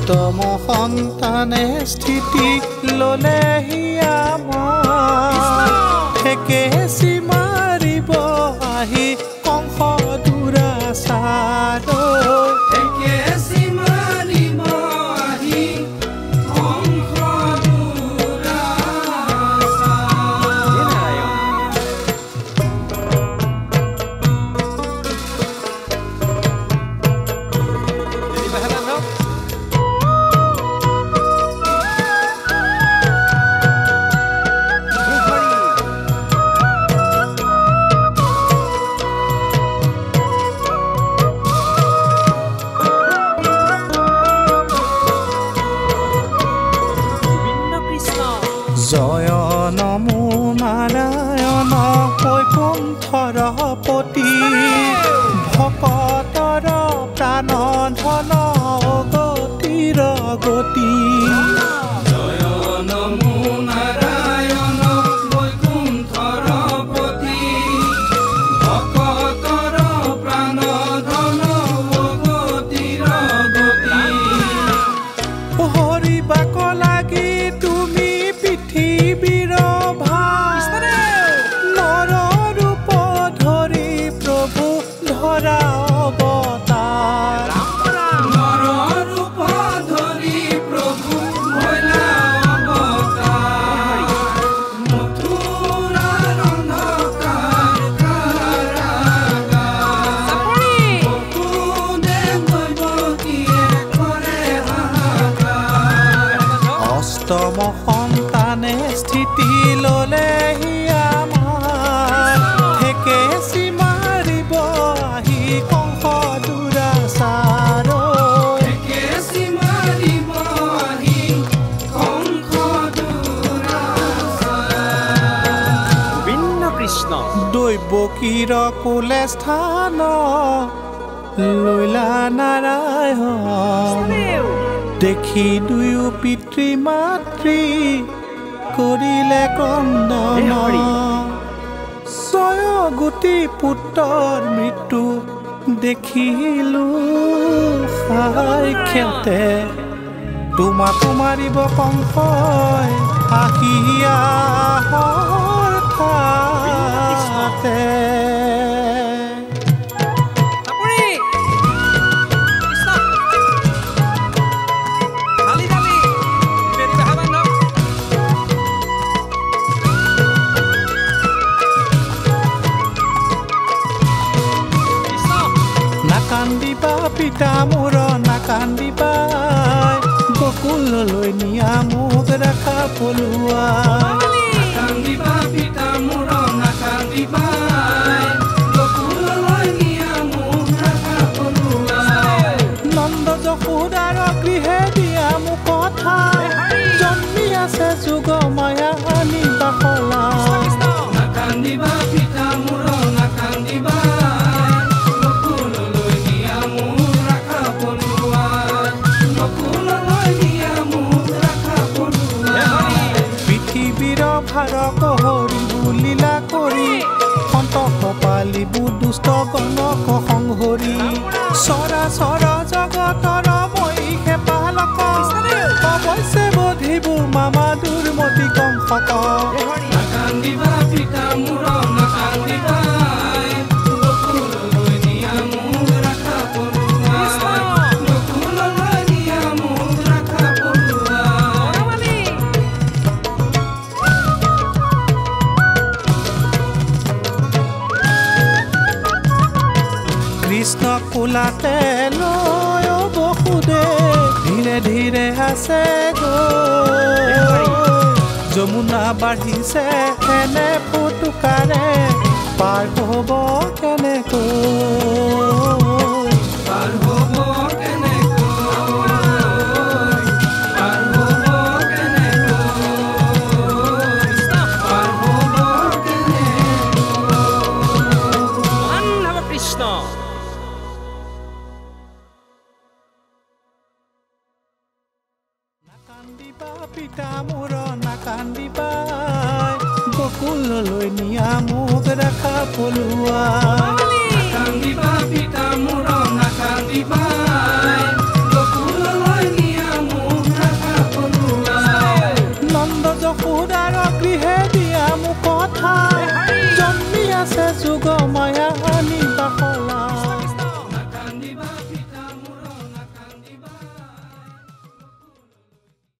অষ্টম সন্তানে স্থিতি ললেহি হেকেচি মাৰিব আহি কংস দুৰাচাৰ হেকেচি মাৰিব আহি কংস জয় নমো নাৰায়ণ বৈকুণ্ঠৰপতি ভকতৰ প্ৰাণ ধন গতিৰ গতি জয় নমো নাৰায়ণ বৈকুণ্ঠৰপতি ভকতৰ প্ৰাণ ধন গতিৰ গতি হৰিবাক লাগি তুমি পৃথিৱীৰ ভাৰ নৰ ৰূপ ধৰি প্ৰভু ধৰা অৱতাৰ নৰ ৰূপ ধৰি প্ৰভু ভৈলা অৱতাৰ মথুৰাৰ অন্ধকাৰ কাৰাগাৰ বসুদেৱ দৈৱকীয়ে কৰে হাহাকাৰ অষ্টম সন্তানে স্থিতি ললেহি হেকেচি মাৰিব আহি কংস দুৰাচাৰ হেকেচি মাৰিব আহি কংস দুৰাচাৰ ভিন্ন কৃষ্ণ দৈৱকীৰ কুলে স্থান লৈলা নাৰায়ণ দেখি দুয়ো পিতৃ মাতৃ কৰিলে ক্ৰন্দন ছয় গোটি পুত্ৰৰ মৃত্যু দেখিলো সাক্ষাতে তোমাক মাৰিব কংসই আহিয়া হঠাতে নাকান্দিবা পিতা মোৰ নাকান্দিবা গকুললৈ নিয়া মোক ৰাখা পলুৱা নাকান্দিবা পিতা মোৰ নাকান্দিবা গকুললৈ নিয়া মোক ৰাখা পলুৱা নন্দ যশোদাৰ গৃহে দিয়া মোক কথা জন্মি আছে যুগ মায়া আনিবা কলা নাকান্দিবা পিতা মোৰ নাকান্দিবা গকুললৈ নিয়া মোক ৰাখা পলুৱা গকুললৈ নিয়া মোক ৰাখা পলুৱা পৃথিৱীৰ ভাৰক হৰি লীলা কৰি সন্তক পালিবু দুষ্ট গণক সংহৰি চৰাচৰ জগতৰ মহিষে পালক অৱশ্যে বধিবু মামা দুৰ্মতি কংসক নাকান্দিবা পিতা মোৰ নাকান্দিবা গকুললৈ নিয়া মোক ৰাখা পলুৱা গকুললৈ নিয়া মোক ৰাখা পলুৱা কৃষ্ণ কোলাতে লৈ বসুদেৱ ধীৰে ধীৰে আছে গৈ যমুনা বাঢ়িছে এনে ফুটুকাৰে পাৰ হ'ব কেনেকৈ পাৰ হ'ব কেনেকৈ পাৰ হ'ব কেনেকৈ পাৰ হ'ব কেনেকৈ কৃষ্ণ নাকান্দিবা পিতা মোৰ নাকান্দিবা গকুললৈ নিয়া মোক ৰাখা পলুৱা নাকান্দিবা পিতা মোৰ নাকান্দিবা